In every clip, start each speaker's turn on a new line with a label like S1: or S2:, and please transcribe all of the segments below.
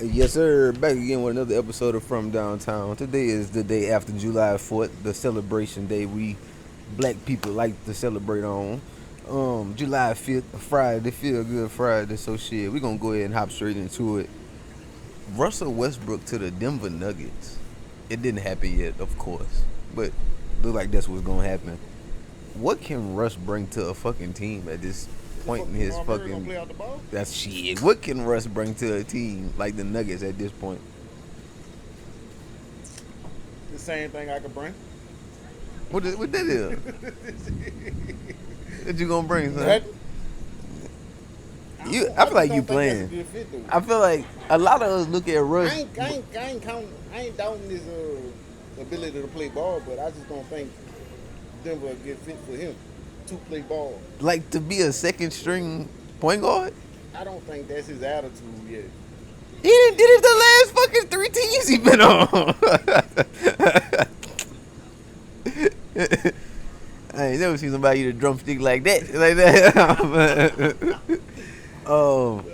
S1: Yes, sir. Back again with another episode of From Downtown. Today is the day after July 4th, the celebration day we black people like to celebrate on. July 5th, a Friday, feel good Friday. So shit, we gonna go ahead and hop straight into it. Russell Westbrook to the Denver Nuggets. It didn't happen yet, of course, but look like that's what's gonna happen. What can Russ bring to a fucking team at this point in his
S2: Gonna
S1: fucking?
S2: play out the ball?
S1: That's shit. What can Russ bring to a team like the Nuggets at this point?
S2: The same thing I could bring.
S1: What that is? What you gonna bring, son?
S2: That,
S1: I feel like you
S2: don't think that's a
S1: playing.
S2: good fit, though.
S1: I feel like a lot of us look at Russ.
S2: I ain't doubting his ability to play ball, but I just don't think Denver a good fit for him to play ball.
S1: Like to be a second string point guard.
S2: I don't think that's his attitude yet.
S1: He didn't did it the last fucking 3 teams he been on. I ain't never seen somebody eat a drumstick like that. Like that. um,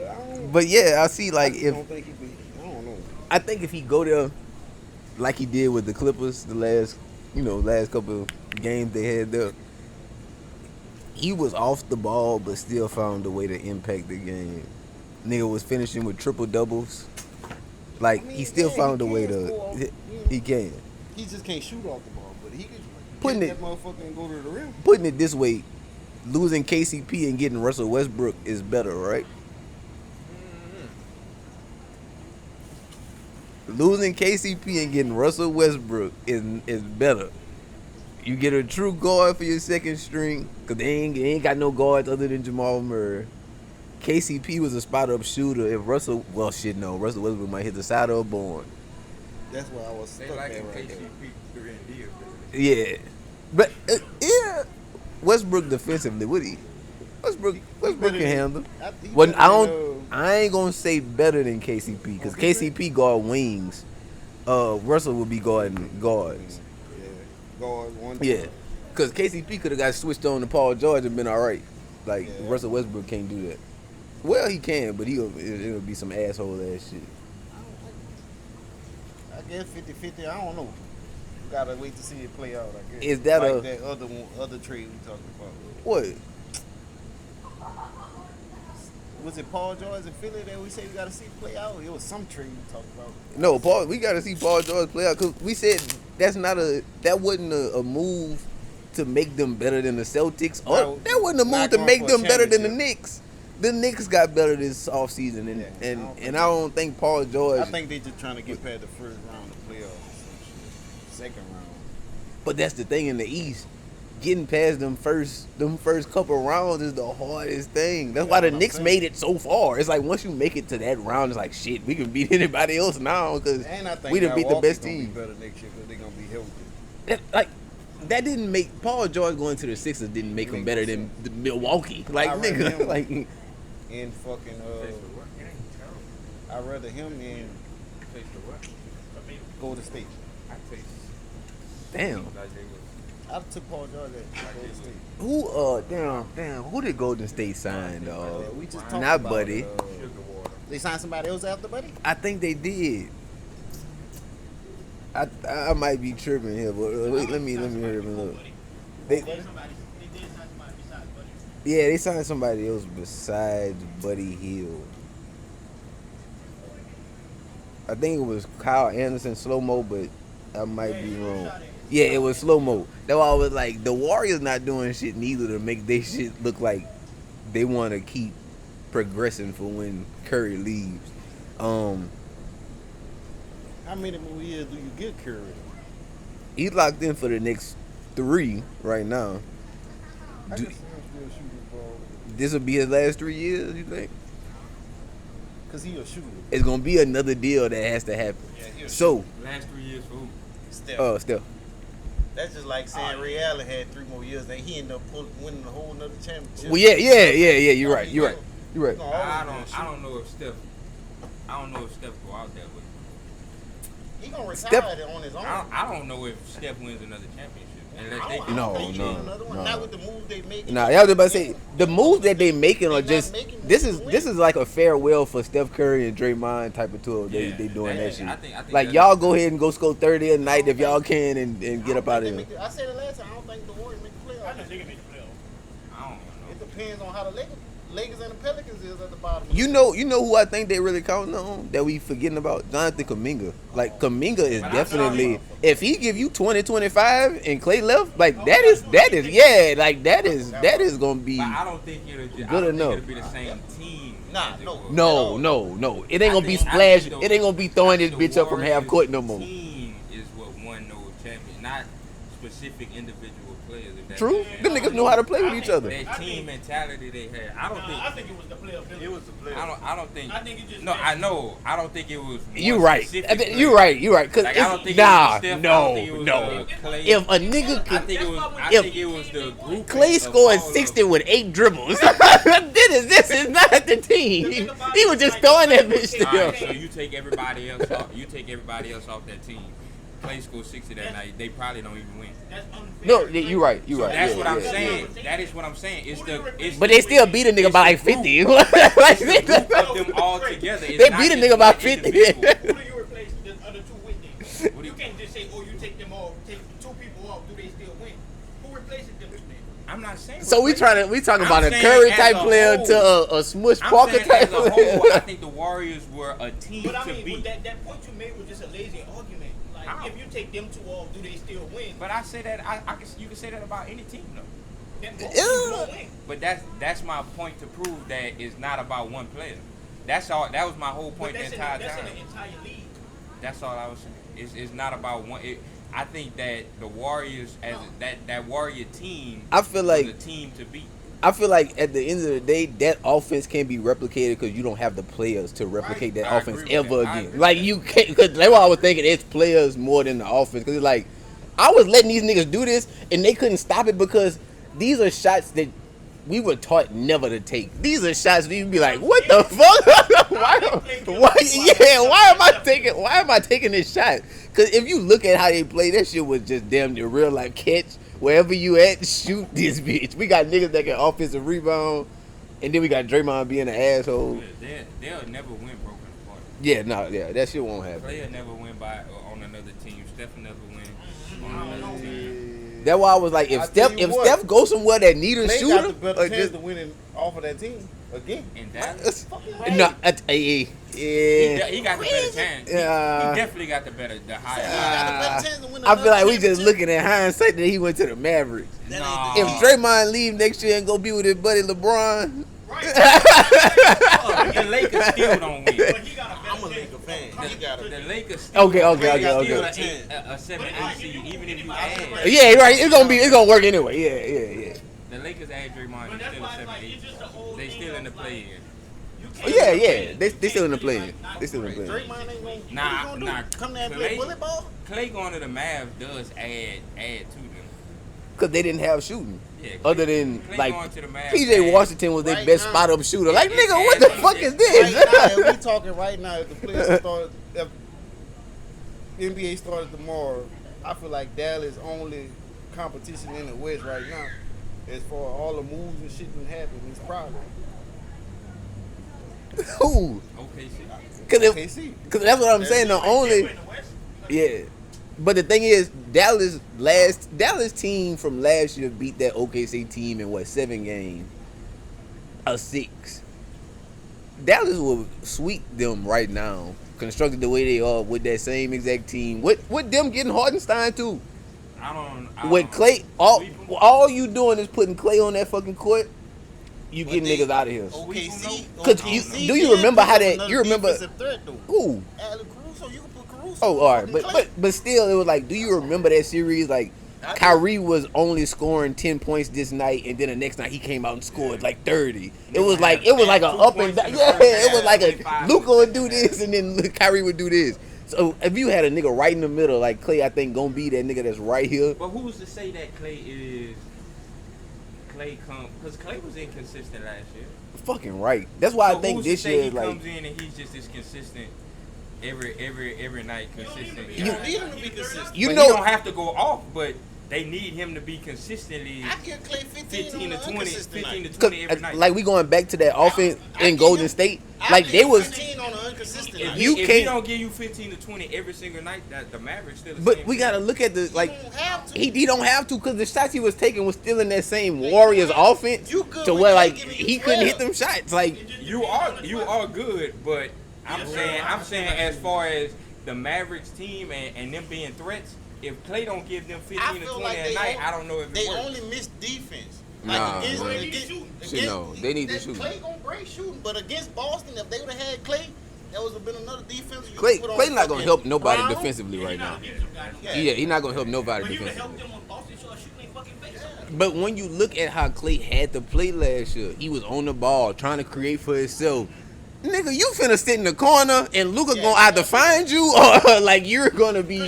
S1: but yeah, I see. Like if
S2: don't think he be, I don't know.
S1: I think if he go there like he did with the Clippers the last couple of games they had there, he was off the ball but still found a way to impact the game. Nigga was finishing with triple doubles. Like
S2: I mean,
S1: he still
S2: yeah,
S1: found a
S2: he
S1: way
S2: can
S1: to.
S2: score off,
S1: He can.
S2: He just can't shoot off the ball, but he can
S1: Putting
S2: get
S1: it-
S2: that motherfucker and go to the rim.
S1: Putting it this way, losing KCP and getting Russell Westbrook is better, right? Losing KCP and getting Russell Westbrook is better. You get a true guard for your second string, because they ain't got no guards other than Jamal Murray. KCP was a spot up shooter. If Russell Westbrook might hit the side of a board.
S2: That's why I was stuck
S3: They like
S2: there
S3: in
S2: right there.
S3: KCP during deals.
S1: Yeah. But, yeah, Westbrook defensively, what he? Westbrook can handle. Well, I ain't gonna say better than KCP because KCP guard wings. Russell will be guarding guards.
S2: Yeah, guard one.
S1: Yeah, because KCP could have got switched on to Paul George and been all right. Like
S2: Yeah.
S1: Russell Westbrook can't do that. Well, he can, but it'll be some asshole ass shit.
S2: I guess 50-50, I don't know. We gotta wait to see it play out, I guess.
S1: Is that
S2: like
S1: a-
S2: that other trade we talking about?
S1: What?
S2: Was it Paul George in Philly that we said we gotta see play out? It was some trade we talked about.
S1: No, Paul. We gotta see Paul George play out because we said that wasn't a move to make them better than the Celtics.
S2: No,
S1: That wasn't a move
S2: not
S1: to
S2: going
S1: make
S2: for a
S1: them better than the
S2: championship.
S1: Knicks. The Knicks got better this offseason, and
S2: Yeah,
S1: and I don't think Paul George.
S2: I think they just trying to get past the first round of playoffs or some shit. Second round.
S1: But that's the thing in the East. Getting past them first couple rounds is the hardest thing. That's why the
S2: what I'm
S1: Knicks
S2: saying.
S1: made it so far. It's like once you make it to that round, it's like shit. We can beat anybody else now because
S2: And I think
S1: we done beat the
S2: Milwaukee
S1: best
S2: gonna be
S1: team.
S2: better next year because they're gonna be healthy.
S1: That didn't make Paul George going to the Sixers didn't make him better than the Milwaukee. Like
S2: I rather
S1: nigga,
S2: him-
S1: like
S2: And fucking I'd rather him in Golden State.
S1: damn.
S2: I took Paul George at Golden State.
S1: Who did Golden State sign, dog?
S2: We just talked
S1: Not
S2: about
S1: Buddy.
S2: it, they signed somebody else after Buddy?
S1: I think they did. I might be tripping here, but wait, let me hurry up and look. They signed somebody else besides Buddy Hield. I think it was Kyle Anderson slow mo, but I might be wrong. Yeah, it was slow mo. That's why I was like, the Warriors not doing shit neither to make their shit look like they want to keep progressing for when Curry leaves.
S2: How many more years do you get Curry?
S1: He's locked in for the next 3 right now.
S2: I
S1: Do-
S2: can see him still shooting the ball
S1: This will be his last 3 years, you think?
S2: because he a shooter.
S1: It's gonna be another deal that has to happen.
S2: Yeah, he a
S1: So,
S3: Last 3 years for who?
S2: Steph.
S1: Steph.
S2: That's just like saying Ray Allen had 3 more years, then he ended up winning a whole nother championship.
S1: Well, yeah. You're right. You're right.
S2: He gonna always
S3: I
S2: be a
S3: don't
S2: shooter.
S3: know if Steph. I don't know if Steph go out that way.
S2: He gonna retire
S1: Steph-
S2: it on his own.
S3: I don't know if Steph wins another championship. Unless they
S2: I
S1: No,
S2: don't think
S1: no,
S2: they another one.
S1: no.
S2: Not with the moves they making.
S1: Nah, I was about to say the moves that they making are
S2: They not
S1: just
S2: making
S1: this
S2: moves
S1: is
S2: to
S1: this
S2: win.
S1: is like a farewell for Steph Curry and Draymond type of tour. They
S3: Yeah,
S1: they doing that shit.
S3: I think
S1: Like
S3: that's-
S1: y'all go ahead and go score 30 a night if y'all can and get up out of here.
S2: I said it last time. I don't think the Warriors make the playoffs.
S4: I just think it make the playoffs.
S3: I don't
S2: It
S3: know.
S2: depends on how the Lakers and the Pelicans is at the bottom.
S1: You know who I think they really counting on that we forgetting about? Jonathan Kuminga. Like Kuminga is
S3: But I
S1: definitely
S3: saw
S1: if he give you 20, 25 and Clay left, like that is yeah, like that is gonna be
S3: But I don't think it'll just,
S1: Good
S3: I don't
S1: enough.
S3: think it'll be the same team.
S2: Nah,
S3: as it
S2: no.
S3: was.
S1: no. It ain't
S3: I
S1: gonna be
S3: think- I
S1: splash.
S3: think
S1: It ain't gonna be throwing this
S3: the
S1: bitch up from half
S3: Warriors
S1: court no more.
S3: Team is what won those champions, not specific individual players. If that
S1: True,
S3: makes sense.
S1: them niggas know how to play with each other.
S3: That team mentality they had. I don't
S4: I
S3: think.
S4: think it was the playability.
S2: It was the player.
S3: I don't think.
S4: I think it just
S3: No,
S4: meant-
S3: I know. I don't think it was.
S1: You
S3: one
S1: right.
S3: specific
S1: I think
S3: player.
S1: you right. Cause
S3: Like, I don't think
S1: nah,
S3: it was Steph, I don't think it was,
S1: no.
S3: Clay.
S1: If a nigga
S3: I
S1: could,
S3: think it was. I
S1: If
S3: think it was the group.
S1: Clay
S3: of
S1: scored
S3: all of
S1: 60
S3: them.
S1: with 8 dribbles, this is not the team. He was just throwing that bitch to
S3: All right,
S1: him.
S3: so you take everybody else off. You take everybody else off that team. Clay scored 60 that night. They probably don't even win.
S4: That's unfair.
S1: No, you right. You right.
S3: That's
S1: Yeah,
S3: what I'm
S1: yeah,
S3: saying.
S1: yeah.
S3: That is what I'm saying. It's the. It's
S1: But they still beat a nigga by like 50. Like,
S3: It's the group of them all together. It's
S1: They
S3: not
S1: beat a
S3: just
S1: nigga by
S3: one
S1: 50.
S3: individual.
S4: Who do you replace the other two with then?
S3: What do
S4: You
S3: you-
S4: can't just say, oh, you take them off, take two people off, do they still win? Who replaces them then?
S3: I'm not saying.
S1: So we talking
S3: I'm
S1: about a
S3: saying
S1: Curry
S3: as
S1: type
S3: a
S1: player
S3: whole.
S1: to a Smush
S3: I'm
S1: Parker
S3: saying
S1: type
S3: as a whole, I
S1: player.
S3: think the Warriors were a team
S4: But I
S3: to
S4: mean,
S3: beat.
S4: that point you made was just a lazy argument. Like,
S3: How?
S4: if you take them two off, do they still win?
S3: But I say that you can say that about any team though.
S4: Then both
S1: Yeah.
S4: teams won't win.
S3: But that's my point to prove that it's not about one player. That's all. That was my whole
S4: But
S3: point the
S4: that's
S3: entire
S4: that's
S3: time.
S4: in the entire league.
S3: That's all I was saying. It's not about one. I think that the Warriors as that Warrior team.
S1: I feel like
S3: was a team to beat.
S1: I feel like at the end of the day, that offense can't be replicated because you don't have the players to replicate that
S3: I
S1: offense
S3: agree with
S1: ever
S3: that. I
S1: again.
S3: agree
S1: Like
S3: with
S1: you can't. Because that's why I was thinking it's players more than the offense. Because it's like I was letting these niggas do this and they couldn't stop it because these are shots that we were taught never to take. These are shots that you'd be like, what the fuck? Why am I taking this shot? Because if you look at how they play, that shit was just damn near real life catch. Wherever you at, shoot this bitch. We got niggas that can offensive rebound, and then we got Draymond being an asshole.
S3: They'll never win broken apart.
S1: Yeah, that shit won't happen.
S3: Player never win on another team. Steph never win on another team.
S1: That's why I was like, if
S2: I
S1: Steph
S2: tell you
S1: if
S2: what,
S1: Steph goes somewhere that need a
S2: Clay
S1: shooter,
S2: got the better
S1: or
S2: chance
S1: just,
S2: of winning off of that team again.
S3: In Dallas,
S1: no,
S3: he
S1: yeah.
S3: got the better chance.
S1: Yeah.
S3: He definitely got the higher.
S1: I feel like we just looking at hindsight that he went to the Mavericks.
S3: Nah.
S1: If Draymond leave next year and go be with his buddy LeBron,
S3: The Lakers still don't win.
S4: But he got a better
S2: I'm a
S4: chance.
S2: Laker fan. He got
S3: The
S2: a
S3: Lakers still
S1: Okay.
S3: still a 7-8 seed, even if you add.
S1: yeah, right. It's gonna work anyway. Yeah.
S3: The Lakers add Draymond,
S4: But
S3: he's
S4: that's
S3: still a
S4: why it's like,
S3: 7-8.
S4: it's just the whole
S3: They
S4: thing
S3: still in the
S4: of,
S3: play in.
S4: you
S1: Oh,
S4: can't-
S1: yeah. They still in the play. They still in the play.
S2: Draymond ain't gonna,
S3: Nah,
S2: what he gonna
S3: nah.
S2: do? Come there and play
S3: Clay-
S2: bullet ball?
S3: Clay going to the Mavs does add to them.
S1: Cause they didn't have shooting.
S3: Yeah,
S1: Other than
S3: Clay
S1: like
S3: going to the Mavs
S1: PJ
S3: adds-
S1: Washington was their
S2: Right
S1: best
S2: now.
S1: spot up shooter. Like
S3: It-
S1: nigga,
S3: it
S1: what the
S3: adds-
S1: fuck is
S2: Right
S1: this?
S2: now, if we talking right now, if the players start, if NBA started tomorrow, I feel like Dallas only competition in the West right now, as far as all the moves and shit that happen, is probably
S1: Who?
S3: OKC.
S1: Cause
S2: KC.
S1: that's what I'm saying. The
S4: They
S1: only
S4: win the West.
S1: yeah. But the thing is, Dallas team from last year beat that OKC team in what 7 games, a 6. Dallas will sweep them right now, constructed the way they are with that same exact team. With them getting Hardenstein too.
S3: I
S1: With
S3: don't-
S1: Clay,
S3: sweep 'em.
S1: all you doing is putting Clay on that fucking court. You getting niggas out of here.
S2: OKC.
S1: 'Cause
S2: OKC
S1: do you
S2: did
S1: remember
S2: pick
S1: how
S2: up
S1: that-
S2: another
S1: you remember-
S2: defensive threat, though.
S1: Who?
S2: Alec Caruso, you can put Caruso.
S1: Oh, all right,
S2: on fucking Clay.
S1: but still, it was like, do you remember that series? Like,
S2: I do.
S1: Kyrie was only scoring 10 points this night, and then the next night he came out and scored like 30. It was like a
S3: 2
S1: up and
S3: points
S1: down.
S3: in the
S1: Yeah,
S3: first
S1: it was
S3: half,
S1: like
S3: like
S1: a
S3: 5
S1: Luka
S3: in
S1: would
S3: the
S1: do
S3: second
S1: this, and then Kyrie would do this. So if you had a nigga right in the middle, like Clay, I think gonna be that nigga that's right here.
S3: But who's to say that Clay come because Clay was inconsistent last year.
S1: Fucking right. That's why I
S3: So
S1: think
S3: who's
S1: this
S3: to say
S1: year
S3: he
S1: is like.
S3: comes in and he's just as consistent every night consistent.
S2: You don't need him to be consistent.
S1: You
S3: But
S1: know-
S3: he don't have to go off, but they need him to be consistently
S2: I give Clay 15
S3: 15 to
S2: on
S3: 20,
S2: inconsistent
S3: 15
S2: night.
S3: to
S1: 'Cause,
S3: 20 every night.
S1: like we going back to that offense
S2: I
S1: in
S2: give
S1: Golden
S2: him-
S1: State.
S2: I
S1: Like
S2: give
S1: they
S2: him
S1: was,
S2: 15 on an inconsistent
S3: if
S2: night.
S1: you
S3: he
S1: can't-
S3: don't give you 15 to 20 every single night, that the Mavericks still the
S1: but
S3: same
S1: we
S3: team.
S1: gotta look at the like.
S2: don't have to.
S1: He don't have to because the shots he was taking was still in that same Warriors offense
S2: You good
S1: to
S2: with
S1: where
S2: Clay
S1: like
S2: giving
S1: he
S2: you
S1: couldn't
S2: 12.
S1: hit them shots. Like
S3: You are good, but I'm saying as far as the Mavericks team and them being threats, if Clay don't give them 15
S2: I
S3: to
S2: feel
S3: 20
S2: like
S3: a
S2: they
S3: night,
S2: only-
S3: I don't know if it
S2: They
S3: works.
S2: only miss defense.
S1: Nah,
S2: against,
S1: bro.
S2: against,
S1: Shit, no. They need to shoot.
S2: Clay gonna break shooting, but against Boston, if they would have had Clay, that would have been another defense. You
S1: Clay
S2: put on
S1: Clay not gonna
S2: fucking
S1: help nobody
S2: Brown.
S1: defensively right
S4: He's
S1: now.
S4: not a defensive guy. No.
S2: Yeah.
S1: Yeah, he's not gonna help nobody
S4: But he would have helped
S1: defensively.
S4: them on Boston so shooting their fucking face.
S1: But when you look at how Clay had to play last year, he was on the ball trying to create for himself. Nigga, you finna sit in the corner and Luka gonna either find you or like you're gonna be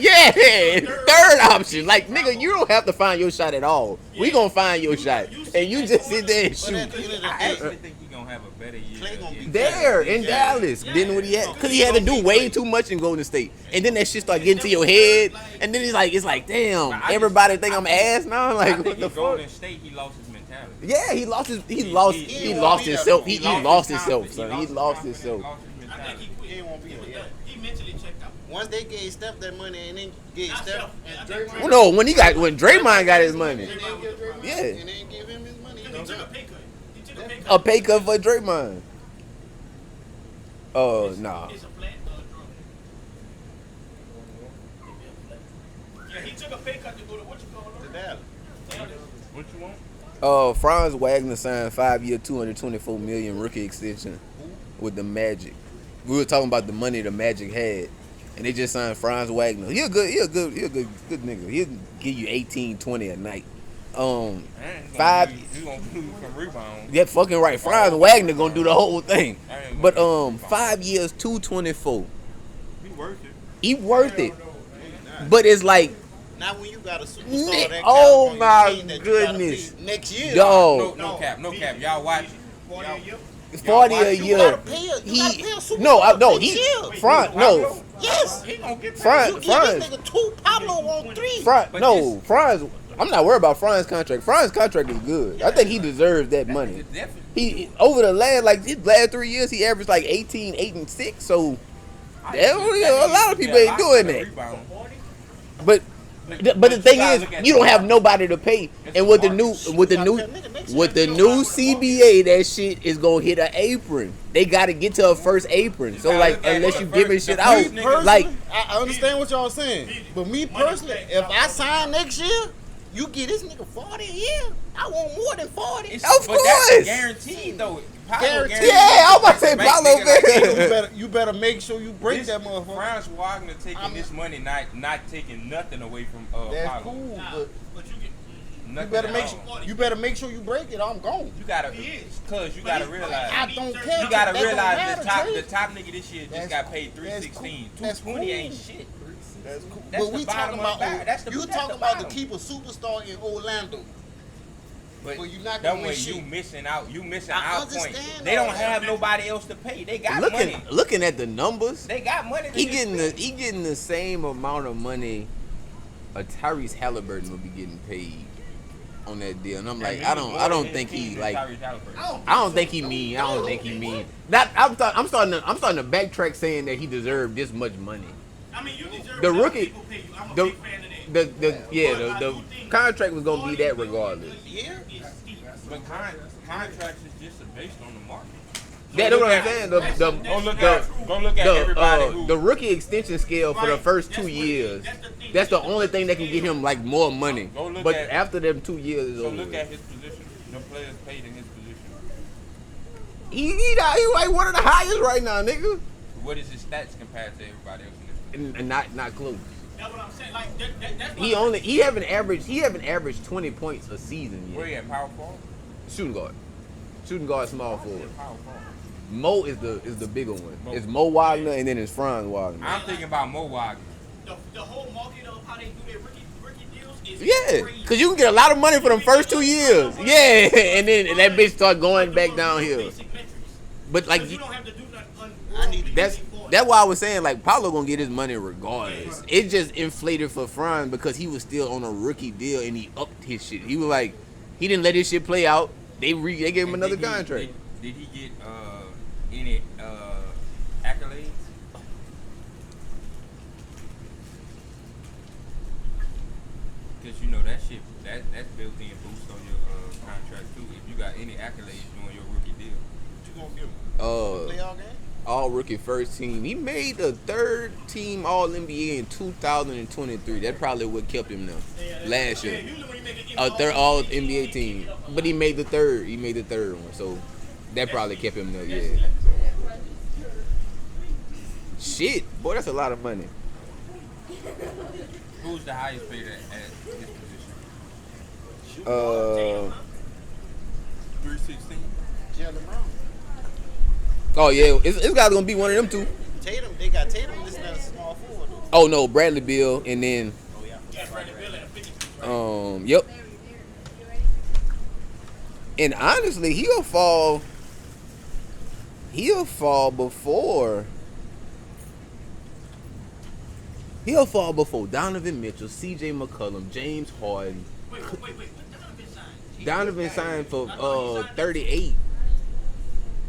S1: third option. Like nigga, you don't have to find your shot at all. We gonna find your shot, and you just sit there and
S2: But
S1: shoot.
S2: at the end of the
S3: I
S2: day,
S3: actually think he's gonna have a better year.
S2: Clay gonna be
S1: There in Dallas, than what he had, cause he had to do way too much in Golden State, and then that shit start getting to your head, and then it's like, damn, everybody think I'm ass now.
S3: I
S1: Like
S3: think
S1: what
S3: in
S1: the fuck?
S3: Golden State, he lost his mentality.
S1: Yeah, he lost himself. He lost himself. He lost himself, son. He lost himself.
S4: I think he quit.
S2: He won't be there.
S4: He mentally checked out.
S2: once they gave Steph that money and then gave Steph and Draymond,
S1: Well, no, when Draymond got his money,
S2: and they didn't give Draymond,
S1: Yeah.
S2: and they didn't give him his money.
S4: He took a pay cut. He took a pay
S1: a
S4: cut.
S1: pay cut for Draymond. Oh, nah.
S4: It's a flat drug. Yeah, he took a pay cut to go to what you call
S2: To
S4: it?
S2: Dallas.
S3: What you want?
S1: Franz Wagner signed 5-year, $224 million rookie extension with the Magic. We were talking about the money the Magic had, and they just signed Franz Wagner. He a good nigga. He'll give you 18, 20 a night.
S3: Man, you gonna lose some rebounds.
S1: Yeah, fucking right. Franz Wagner gonna do the whole thing. But 5 years, 224.
S3: He worth it.
S1: He worth it. But it's like,
S2: Not when you got a superstar
S1: Nick,
S2: that
S1: oh
S2: caliber on
S1: my
S2: your team that you gotta
S1: goodness.
S2: pay next year.
S1: dog,
S3: No cap. Y'all watch.
S4: 40 a year.
S1: 40 a
S3: You
S2: You
S1: year.
S2: gotta pay a superstar
S1: No,
S2: next
S1: he
S2: year.
S1: front no
S2: Yes.
S3: He gonna get
S1: Franz
S2: You give this nigga 2, Pablo on 3.
S1: Franz
S3: But
S1: no Franz. I'm not worried about Franz's contract. Franz's contract is good. I think he deserves that money.
S3: It's definitely.
S1: He over the last 3 years he averaged like 18, 8 and 6. So a lot of people ain't doing that. But the thing is, you don't have nobody to pay. And with the new CBA, that shit is gonna hit an apron. They gotta get to a first apron. So like, unless you giving shit out, like
S2: I understand what y'all saying, but me personally, if I sign next year, you get this nigga 40 a year. I want more than 40.
S1: Of
S3: But
S1: course.
S3: that's guaranteed though.
S2: Guaranteed.
S1: Yeah, I was about to say
S3: Make
S1: Paolo
S3: nigga like
S1: Bear.
S2: You better make sure you break
S3: This,
S2: that motherfucker.
S3: Franz Wagner taking this money, not taking nothing away from
S2: That's
S3: Paolo.
S2: cool,
S4: Nah,
S2: but
S4: but you get.
S3: Nothing
S2: you better make sure you break it. I'm gone.
S3: You gotta,
S4: He is.
S3: cause you gotta realize.
S2: I don't care.
S3: You gotta
S2: That don't
S3: realize
S2: matter,
S3: the
S2: Trey.
S3: top nigga this year just
S2: That's
S3: got paid
S2: cool.
S3: 316.
S2: That's
S3: 220
S2: cool.
S3: ain't shit.
S2: That's cool.
S3: That's
S2: But
S3: the
S2: we
S3: bottom
S2: talking
S3: of the
S2: about
S3: barrel. That's the-
S2: you
S3: that's
S2: talking
S3: the
S2: about to
S3: bottom.
S2: keep a superstar in Orlando.
S3: But
S2: Well, you're not
S3: that
S2: gonna win
S3: way
S2: shit.
S3: you missing out. You missing
S2: I
S3: our point.
S2: understand
S3: They don't
S2: all that.
S3: have nobody else to pay. They got money.
S1: Looking at the numbers,
S3: They got money. to
S1: he
S3: just
S1: getting
S3: spend.
S1: he getting the same amount of money a Tyrese Halliburton will be getting paid on that deal. And I'm like, I don't think he like. I don't think he mean. That I'm starting to backtrack saying that he deserved this much money.
S4: I mean, you deserve
S1: The
S4: whatever
S1: rookie-
S4: people pay you. I'm a
S1: The
S4: big fan of that.
S1: the contract was gonna be that regardless.
S2: Yeah.
S4: It's steep.
S3: But contracts is just based on the market.
S1: That's what I'm saying.
S3: Go look at everybody who.
S1: The rookie extension scale for the first 2 years. That's the only thing that can get him like more money.
S3: Go look
S1: But
S3: at-
S1: after them 2 years is
S3: So
S1: over.
S3: look at his position. The players paid in his position.
S1: He like one of the highest right now, nigga.
S3: What is his stats compared to everybody else in this?
S1: And not close.
S4: That's what I'm saying. Like that's
S1: He haven't averaged 20 points a season
S3: Where
S1: yet.
S3: he at? Power forward?
S1: Shooting guard, small forward.
S3: Power forward.
S1: Mo is the bigger one.
S3: Mo.
S1: It's Mo Wagner and then it's Franz Wagner.
S3: I'm thinking about Mo Wagner.
S4: the whole market of how they do their rookie deals is
S1: Yeah,
S4: crazy.
S1: cause you can get a lot of money for them first 2 years. Yeah, and then that bitch start going back downhill.
S4: Basic metrics.
S1: But like
S4: You don't have to do nothing.
S2: I need to
S1: that's That's why I was saying like Paulo gonna get his money regardless. It just inflated for Franz because he was still on a rookie deal and he upped his shit. He was like, he didn't let his shit play out. They gave him
S3: And
S1: another
S3: did he-
S1: contract.
S3: Did he get any accolades? Because you know that shit, that's built-in boost on your contract too. If you got any accolades during your rookie deal.
S4: What you gonna give him? Play all game?
S1: All rookie first team. He made the third team All NBA in 2023. That probably what kept him there last year.
S4: Usually when you make
S1: A third All NBA team, but he made the third. He made the third one, so that probably kept him there. Yeah. Shit, boy, that's a lot of money.
S3: Who's the highest paid at his position? 316.
S2: Jalen Brown.
S1: Oh yeah, it's got gonna be one of them two.
S2: Tatum, they got Tatum listed as a small forward. though.
S1: Oh no, Bradley Beal, and then
S4: Yeah, Bradley Beal at 50.
S1: yep. And honestly, he'll fall before. He'll fall before Donovan Mitchell, C.J. McCollum, James Harden.
S4: Wait. What Donovan signed?
S1: Donovan signed for 38.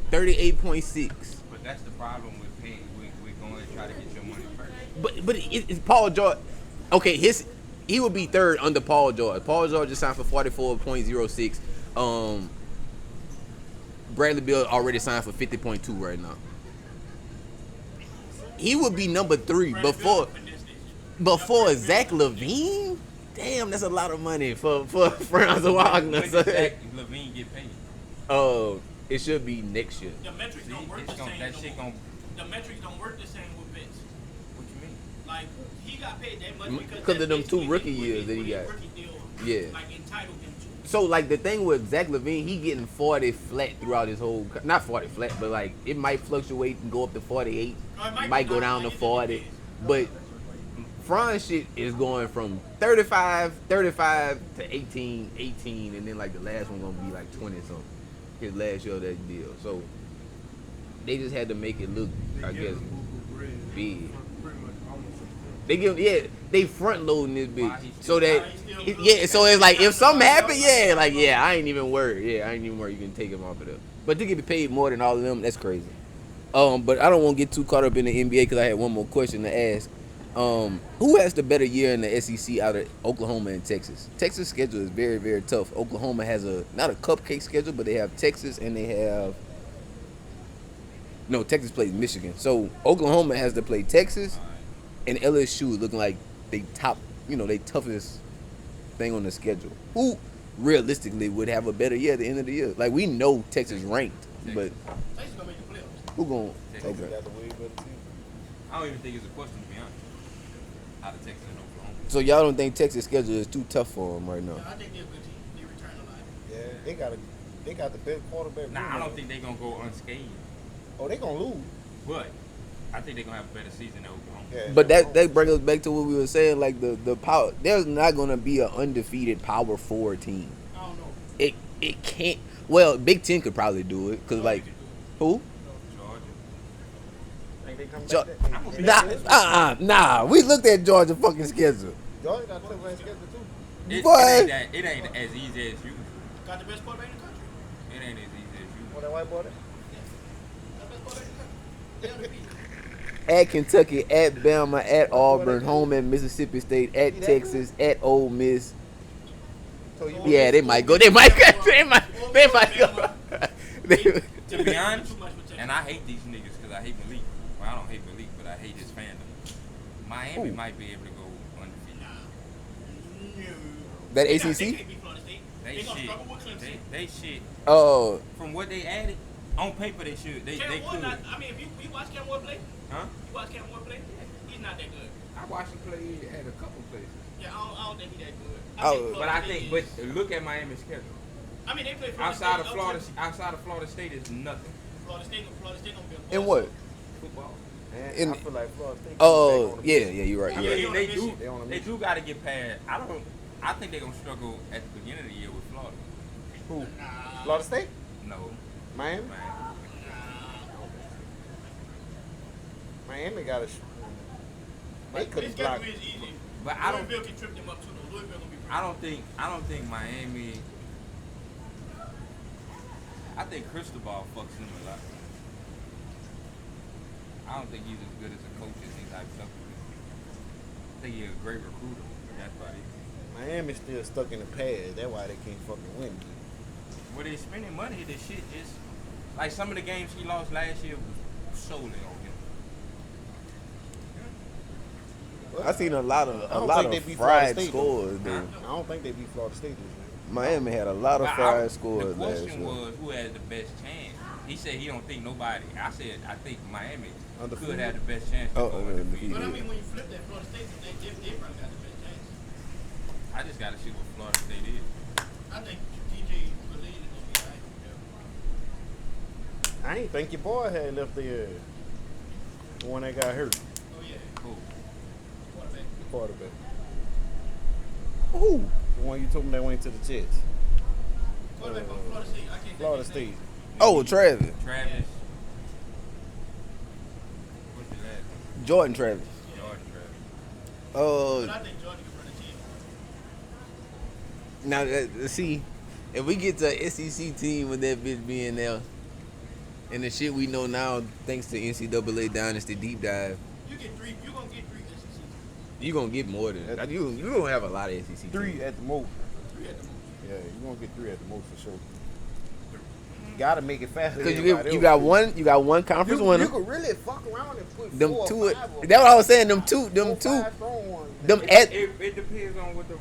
S1: 38.6.
S3: But that's the problem with paying. We're going to try to get your money first.
S1: But it's Paul George. Okay, he would be third under Paul George. Paul George just signed for 44.06. Bradley Beal already signed for 50.2 right now. He would be number 3 before Zach LaVine. Damn, that's a lot of money for Franz Wagner.
S3: When does Zach LaVine get paid?
S1: It should be next year.
S4: The metrics don't work the same.
S3: That shit gon'
S4: The metrics don't work the same with Vince.
S3: What you mean?
S4: Like he got paid that much
S1: Because of them
S4: that's
S1: 2
S4: basically
S1: rookie
S4: what
S1: years that he
S4: his
S1: got.
S4: rookie deal,
S1: Yeah.
S4: like entitled him to.
S1: So like the thing with Zach LaVine, he getting 40 flat throughout his whole, not 40 flat, but like it might fluctuate and go up to 48, might go down to 40, but Franz shit is going from 35 to 18, and then like the last one gonna be like 20 something. His last year of that deal, so they just had to make it look, I guess, big. They give, they front loading this bitch so that, so it's like if something happen, I ain't even worried. You can take him off of there. But to get paid more than all of them, that's crazy. But I don't want to get too caught up in the NBA because I had one more question to ask. Who has the better year in the SEC out of Oklahoma and Texas? Texas' schedule is very, very tough. Oklahoma has not a cupcake schedule, but they have Texas and they have. No, Texas plays Michigan. So Oklahoma has to play Texas, and LSU looking like they toughest thing on the schedule. Who realistically would have a better year at the end of the year? Like we know Texas ranked, but
S4: Texas gonna make the playoffs.
S1: who gonna?
S3: Texas
S1: Okay.
S2: Got the way better team.
S3: I don't even think it's a question, to be honest. Out of Texas and Oklahoma.
S1: So y'all don't think Texas' schedule is too tough for them right now?
S4: I think they're a good team. They return a lot.
S2: Yeah, they got the best quarterback.
S3: Nah, I don't think they're going to go unscathed.
S2: Oh, they gonna lose.
S3: But I think they're going to have a better season than Oklahoma.
S2: Yeah.
S1: But that brings us back to what we were saying, like the power. There's not gonna be an undefeated Power 4 team.
S4: I don't know.
S1: It can't. Well, Big Ten could probably do it, cause like who?
S3: Georgia.
S2: Think they come
S1: Jo-
S2: back that-
S1: Nah. We looked at Georgia fucking schedule.
S2: Georgia got a tough ass schedule too.
S3: It
S1: What?
S3: ain't as easy as you.
S4: Got the best quarterback in the country.
S3: It ain't as easy as you.
S2: What that white boy there?
S4: Got the best quarterback in the country. They undefeated.
S1: At Kentucky, at Bama, at Auburn, home at Mississippi State, at Texas, at Ole Miss.
S2: So you
S1: Yeah, they might go. They might go.
S4: To
S3: To be honest,
S4: Too much for Texas.
S3: and I hate these niggas because I hate Malik. Well, I don't hate Malik, but I hate his fandom. Miami
S1: Who?
S3: might be able to go undefeated.
S1: That
S4: They
S1: ACC?
S4: can't beat Florida State.
S3: They
S4: They gonna
S3: shit.
S4: struggle with Clemson.
S3: They shit.
S1: Oh,
S3: From what they added, on paper they should. They
S4: Cam Ward,
S3: could.
S4: I mean, if you watch Cam Ward play,
S3: Huh?
S4: you watch Cam Ward play, he's not that good.
S3: I watched him play at a couple places.
S4: Yeah, I don't think he's that good.
S1: Oh,
S3: But look at Miami's schedule.
S4: I mean, they play
S3: Outside of
S4: Florida
S3: Florida State is nothing.
S4: Florida State gonna be a
S1: in what?
S3: Football.
S2: Man,
S1: In-
S2: I feel like Florida State.
S1: Oh, yeah, you're right.
S3: I
S1: You're right.
S3: mean, they do.
S2: They on a
S3: They
S2: mission.
S3: do got to get past. I think they're gonna struggle at the beginning of the year with Florida.
S2: Who? Florida State?
S3: No,
S2: Miami?
S3: man.
S2: Miami got a. They
S4: His
S2: couldn't
S4: schedule
S2: block.
S4: is easy.
S3: But I don't.
S4: Louisville can trip them up too. Though. Louisville gonna be.
S3: I don't think Miami. I think Cristobal fucks him a lot. I don't think he's as good as a coach as he's hyped up to be. I think he's a great recruiter. But that's about it.
S2: Miami's still stuck in the past. That's why they can't fucking win.
S3: Where they spending money, this shit just like some of the games he lost last year was solely on him.
S1: I seen a lot of
S2: I don't think they beat Florida
S1: fried
S2: State,
S1: scores,
S3: though.
S1: dude.
S2: I don't think they beat Florida State this year.
S1: Miami had a lot of
S3: But
S1: fried scores
S3: the
S1: last
S3: question
S1: year.
S3: was who has the best chance. He said he don't think nobody. I said I think Miami
S2: Undefeated?
S3: could have the best chance to
S1: Oh,
S3: go
S1: undefeated.
S3: undefeated.
S4: But I mean, when you flip that Florida State, they probably got the best chance.
S3: I just gotta see what Florida State is.
S4: I think TJ Brazil is gonna be alright.
S2: I ain't think your boy had left there. The one that got hurt.
S4: Oh yeah,
S3: Cool.
S4: quarterback.
S2: The quarterback.
S1: Ooh.
S2: The one you told me that went to the Jets.
S4: Quarterback from Florida State. I can't.
S2: Florida
S4: think of his
S2: State.
S4: name.
S1: Oh, Travis.
S3: Travis. What's the last name?
S1: Jordan Travis.
S3: Jordan Travis.
S4: But
S1: Uh,
S4: I think Jordan can run a team.
S1: now see, if we get to an SEC team with that bitch being there, and the shit we know now, thanks to NCAA Dynasty Deep Dive,
S4: You get three. You gonna get three SEC.
S1: you gonna get more than that. You gonna have a lot of SEC
S2: Three
S1: teams.
S2: at the most.
S4: Three at the most.
S2: Yeah, you're gonna get three at the most for sure. You gotta make it faster.
S1: Because
S2: than
S1: you
S2: everybody
S1: got
S2: else.
S1: one conference
S2: You
S1: winner.
S2: could really fuck around and put
S1: Them
S2: 4
S1: two.
S2: or 5 of
S1: That's what I was saying. Them
S2: Four,
S1: two.
S2: 5 strong ones.
S1: Them
S2: If
S1: at.
S3: It depends on what the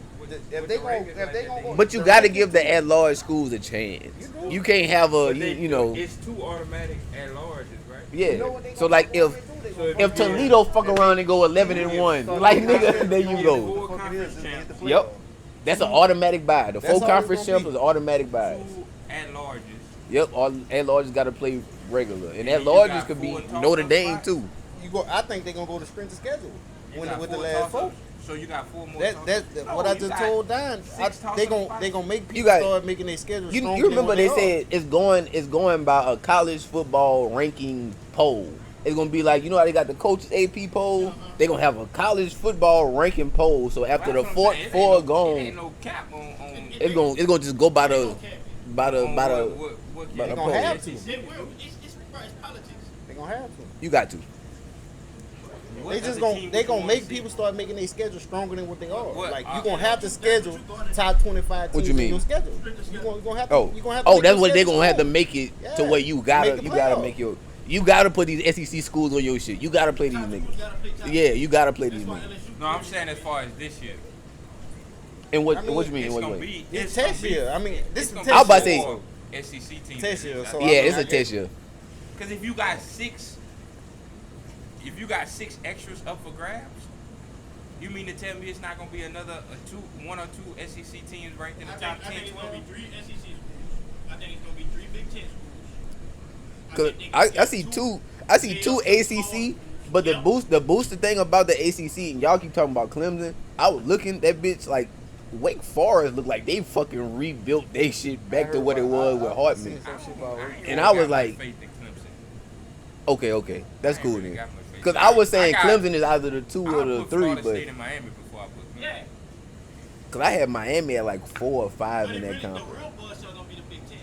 S2: If they gon' go-
S1: But you got to give the at-large schools a chance. You can't have a you know.
S3: It's two automatic at larges, right?
S1: Yeah.
S2: You know what they
S1: So
S2: gonna
S1: like
S2: do?
S1: if
S2: They gonna
S1: if Toledo fuck around and go 11-1, like nigga, there you go.
S2: What the fuck it is to get the
S1: Yep.
S2: playoffs.
S1: That's an automatic buy. The
S2: That's
S1: full
S2: all it's
S1: conference
S2: gonna
S1: champ
S2: be.
S1: is automatic buys.
S3: Two at larges.
S1: Yep. All at-larges got to play regular, and
S3: you
S1: at-larges
S3: got
S1: could be
S3: four toss-up
S1: Notre Dame
S3: spots?
S1: too.
S2: You go. I think they're gonna go to strength of schedule
S3: You
S2: when
S3: got
S2: with the
S3: four
S2: last 4.
S3: toss-ups. So you got 4 more.
S2: That
S3: toss-ups? No,
S2: what I
S3: you
S2: just
S3: got
S2: told Don.
S3: six toss-up
S2: They
S3: spots.
S2: gonna make people
S1: got-
S2: start making their schedule
S1: You
S2: stronger.
S1: remember
S2: than
S1: they
S2: what
S1: said it's going by a college football ranking poll. It's gonna be like, you know how they got the coaches AP poll? They're gonna have a college football ranking poll. So after the
S3: That's what I'm
S1: fourth
S3: saying. It
S1: four
S3: ain't no-
S1: gone,
S3: It ain't no cap on
S1: it's gonna just go by
S4: They
S1: the
S4: gonna cap it.
S1: by the
S3: on
S1: by the
S3: what
S1: by
S2: They
S1: the
S2: gonna
S1: poll.
S2: have to.
S4: They will. It's politics.
S2: They gonna have to.
S1: You got to.
S3: What
S2: They
S3: other
S2: just
S3: team
S2: gonna
S3: would
S2: they
S3: you
S2: gonna
S3: wanna
S2: make
S3: see?
S2: people start making their schedule stronger than what they are.
S3: What?
S2: Like
S3: Uh,
S2: you gonna have to schedule top 25
S1: What
S2: teams
S1: you
S2: in
S1: mean?
S2: your schedule. You gonna have to.
S1: Oh,
S2: You gonna have to
S1: oh,
S2: make
S1: that's
S2: your
S1: what they're
S2: schedule
S1: gonna have to
S2: strong.
S1: make it to
S2: Yeah.
S1: where you
S2: Make the
S1: gotta
S2: playoffs.
S1: make your you gotta put these SEC schools on your shit. You gotta play these
S4: Top
S1: niggas.
S4: schools gotta play top
S1: Yeah, you gotta play
S4: That's
S1: these
S4: why
S1: niggas.
S4: LSU
S3: No, I'm saying as far as this year.
S1: And what
S2: I mean,
S1: what you mean?
S3: It's
S1: What
S3: gonna
S1: you mean?
S3: be.
S2: It's
S3: gonna
S2: test
S3: be-
S2: year. I mean, this
S3: it's
S2: is
S3: gonna
S2: test
S1: I was about to
S2: year.
S1: say-
S3: more SEC teams.
S2: Test year, so
S1: Yeah, it's
S2: I
S1: a
S2: get-
S1: test year.
S3: Because if you got six extras up for grabs, you mean to tell me it's not gonna be one or two SEC teams ranked in the top
S4: I
S3: 10,
S4: think it's gonna
S3: 12?
S4: be 3 SEC schools. I think it's gonna be 3 Big Ten schools.
S1: Cause
S4: think they
S1: I
S4: can
S1: see
S4: get
S1: two ACC, but
S2: Yeah.
S1: the booster thing about the ACC, and y'all keep talking about Clemson. I was looking that bitch like Wake Forest looked like they fucking rebuilt their shit back to what it was with Hartman.
S2: seen some shit about Wake
S1: And I was
S3: got
S1: like-
S3: much faith in Clemson.
S1: Okay, that's
S3: I ain't
S1: cool
S3: really
S1: then.
S3: got much faith.
S1: Cause I was saying
S3: got-
S1: Clemson is either the 2
S3: I
S1: or the
S3: put
S1: 3,
S3: Florida
S1: but
S3: State and Miami before I put Clemson.
S4: Yeah.
S1: cause I had Miami at like 4 or 5
S4: But
S1: in
S4: it
S1: that
S4: really, the
S1: conference.
S4: real buzz are gonna be the Big Ten.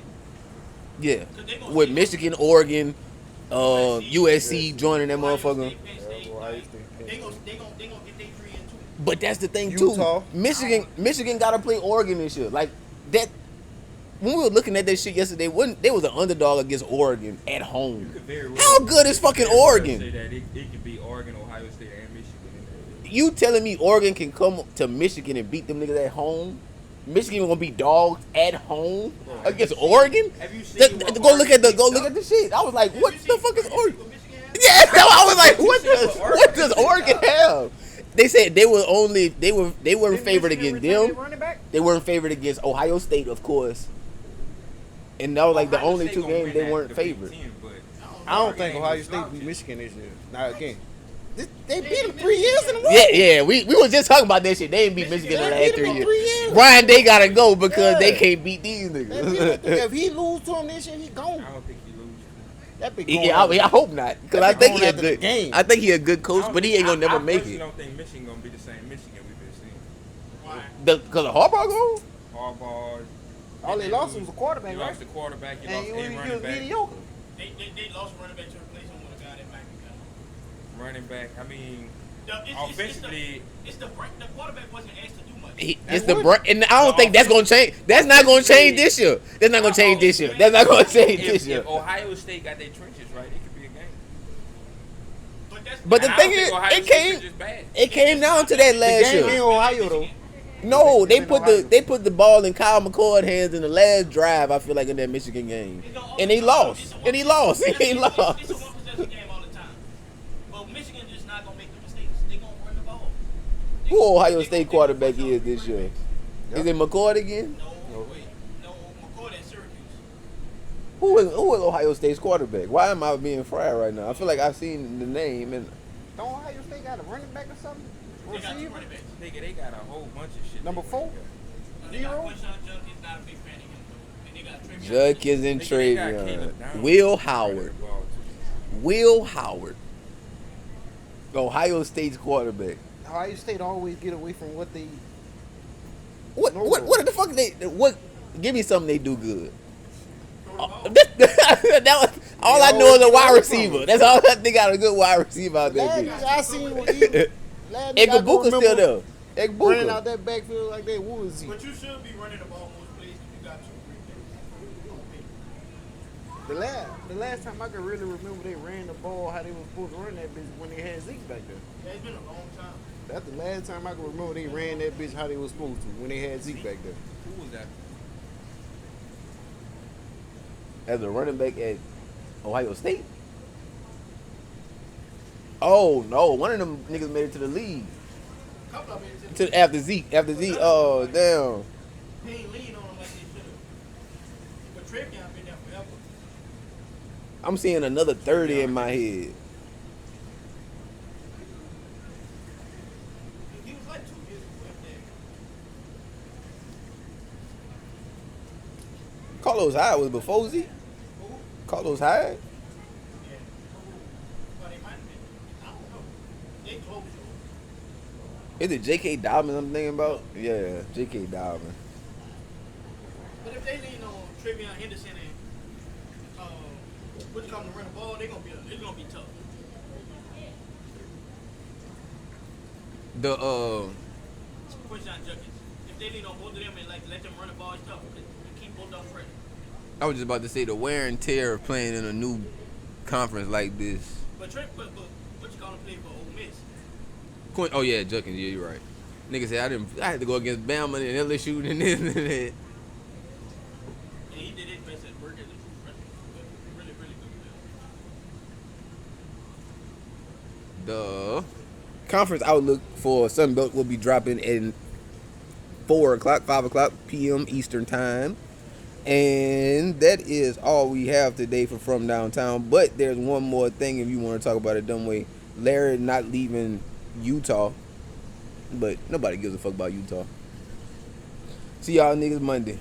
S1: Yeah,
S4: 'Cause they gonna
S1: with
S4: see-
S1: Michigan, Oregon, USC
S2: Yeah.
S1: joining that
S4: Ohio
S1: motherfucker.
S4: State, Penn State,
S2: Yeah, Ohio
S4: like,
S2: State, Penn
S4: They gonna
S2: State.
S4: get they 3 and 2.
S1: But that's the thing
S2: Utah.
S1: too. Michigan got to play Oregon this year. Like that. When we were looking at that shit yesterday, they was an underdog against Oregon at
S3: You
S1: home.
S3: could very well-
S1: How good is fucking
S3: very well
S1: Oregon?
S3: Say that it could be Oregon, Ohio State, and Michigan.
S1: You telling me Oregon can come to Michigan and beat them niggas at home? Michigan gonna be dogs at home against Oregon?
S3: Have you seen what
S1: Go look at
S3: Oregon
S1: the shit. I was like, what
S4: Have you
S1: the
S4: seen
S1: fuck is Oregon?
S4: what Michigan has?
S1: Yeah, I was like,
S3: You
S1: what
S3: seen
S1: does
S3: what
S1: what does
S3: Oregon
S1: Oregon have? They said they weren't favored
S2: Didn't
S1: against
S2: Michigan return
S1: them.
S2: their running back?
S1: They weren't favored against Ohio State, of course. And that was like the
S3: Ohio
S1: only
S3: State
S1: 2
S3: gonna
S1: games
S3: win
S1: they
S3: that-
S1: weren't
S3: the Big
S1: favored.
S3: Ten, but
S2: I don't
S3: Oregon
S2: think
S3: ain't
S2: Ohio
S3: no
S2: State
S3: slouch.
S2: beat Michigan this year. Now again, they beat them 3 years in a row.
S1: Yeah, we was just talking about that shit. They ain't beat Michigan in the
S2: They
S1: last
S2: beat
S1: 3
S2: them in
S1: years.
S2: 3 years.
S1: Brian, they gotta go because they
S2: Yeah.
S1: can't beat these niggas.
S2: If he lose to him this year, he gone.
S3: I don't think he loses.
S2: That big
S1: Yeah, I hope not, because I
S2: That be
S1: think
S2: going
S1: he a
S2: after the
S1: good.
S2: game.
S1: I think he a good coach, but he ain't gonna never
S3: I
S1: make
S3: personally
S1: it.
S3: don't think Michigan gonna be the same Michigan we've been seeing.
S4: Why?
S1: Because of Harbaugh gone?
S3: Harbaugh.
S2: All they lost was a quarterback,
S3: You
S2: right?
S3: lost the quarterback. You
S2: And
S3: lost
S2: he
S3: a
S2: was
S3: running back.
S2: mediocre.
S4: They lost running back to replace him with a guy that might be better.
S3: Running back. I mean,
S4: It's
S3: offensively.
S4: the quarterback wasn't asked to do much.
S1: It's the and I don't think that's gonna change. That's not gonna change this year. That's not gonna change this year. That's not gonna change this year.
S3: If Ohio State got their trenches right, it could be a game.
S1: But the
S3: And I
S1: thing
S3: don't
S1: is,
S3: think Ohio
S1: it
S3: State
S1: came.
S3: is bad.
S1: It came down to that
S2: The
S1: last
S2: game in
S1: year.
S2: Ohio though.
S1: No,
S2: It's in
S1: they put the ball in Kyle McCord's hands in the last drive. I feel like in that Michigan game, and he lost. And he lost. He
S4: It's a
S1: lost.
S4: one possession game all the time. But Michigan just not gonna make the mistakes. They gonna run the ball.
S1: Who Ohio State quarterback is this year? Is it McCord again?
S4: No, wait. No, McCord at Syracuse.
S1: Who is Ohio State's quarterback? Why am I being fried right now? I feel like I've seen the name and
S2: Don't Ohio State got a running back or something?
S4: They got two
S2: Receiver?
S4: running backs.
S3: Nigga, they got a whole bunch of shit.
S2: Number
S3: they
S2: 4?
S4: They got
S2: Zero?
S4: Quinshon Judkins, not a big fan of him though. And they got Travion.
S1: Judkins and
S3: Nigga, they got Caleb
S1: Travion.
S3: Downs
S1: Will
S3: running
S1: Howard.
S3: the ball, too.
S1: Will Howard. Ohio State's quarterback.
S2: Ohio State always get away from what they.
S1: What the fuck what give me something they do good.
S4: Throw the ball.
S1: That was, all I
S2: They
S1: know is a
S2: always
S1: wide
S2: get away
S1: receiver.
S2: from it.
S1: That's all they got, a good wide receiver out there.
S2: Last
S1: bitch.
S2: nigga I seen was even. Last nigga I can
S1: Egbuka's still
S2: remember
S1: there.
S2: running out
S1: Egbuka.
S2: that backfield like that Woodsy.
S4: But you should be running the ball most plays if you got two great backs.
S2: The last time I can really remember they ran the ball how they were supposed to run that bitch when they had Zeke back there.
S4: Yeah, it's been a long time.
S2: That's the last time I can remember they ran that bitch how they was supposed to when they had Zeke back there.
S3: Who was that?
S1: As a running back at Ohio State. Oh no, one of them niggas made it to the league.
S4: A couple of minutes.
S1: After Zeke. Oh damn.
S4: They ain't lean on him like they should have. But Travion been there forever.
S1: I'm seeing another 30 in my head.
S4: He was like 2 years ago after that.
S1: Carlos Hyde was before Zeke.
S4: Who?
S1: Carlos Hyde.
S4: Yeah. Well, they might have been. I don't know. They close though.
S1: Is it J.K. Dobbins I'm thinking about? Yeah, J.K. Dobbins.
S4: But if they lean on Travion Henderson and what you call them to run the ball, it's gonna be tough.
S1: The
S4: Quinshon Judkins. If they lean on both of them and like let them run the ball, it's tough. Because you keep both of them fresh.
S1: I was just about to say the wear and tear of playing in a new conference like this.
S4: But what you call them play for Ole Miss?
S1: Oh yeah, Judkins, yeah, you're right. Nigga said I had to go against Bama and LSU and this and that.
S4: And he did his best at work as a true freshman. But really, really good.
S1: The conference outlook for Sunbelt will be dropping at 5 o'clock p.m. Eastern time. And that is all we have today for From Downtown. But there's one more thing if you want to talk about it dumb way. Larry not leaving Utah. But nobody gives a fuck about Utah. See y'all niggas Monday.